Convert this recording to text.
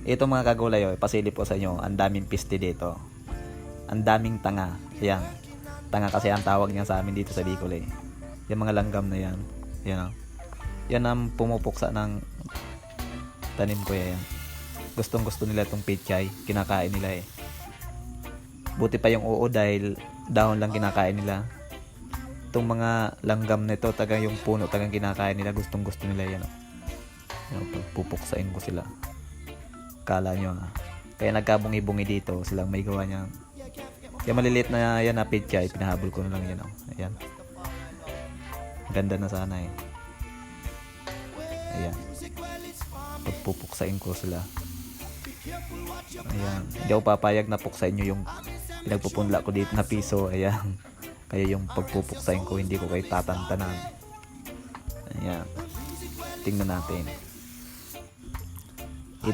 Ito mga kagulay, oh, pasilip po sa inyo. Ang daming piste dito. Ang daming tanga. Ayan. Tanga kasi ang tawag niya sa amin dito sa Bicol eh. Yung mga langgam na yan. Yan, oh. Yan ang pumupuksa ng tanim ko yan. Gustong gusto nila itong pechay. Kinakain nila eh. Buti pa yung oo dahil dahon lang kinakain nila. Itong mga langgam nito, taga yung puno, tagang kinakain nila. Gustong gusto nila yan. Oh. Yan, pupuksain ko sila. Kala nyo ha. Kaya nagkabungi-bungi dito. Silang may gawa niya. Kaya maliliit na yan na pechay. Pinahabol ko na lang yan. Oh. Ayan. Ganda na sana eh. Ayan. Pagpupuksain ko sila. Ayan. Hindi ako papayag na puksain nyo yung pinagpupunla ko dito na piso. Ayan. Kaya yung pagpupuksain ko hindi ko kayo tatantanan. Ayan. Tingnan natin.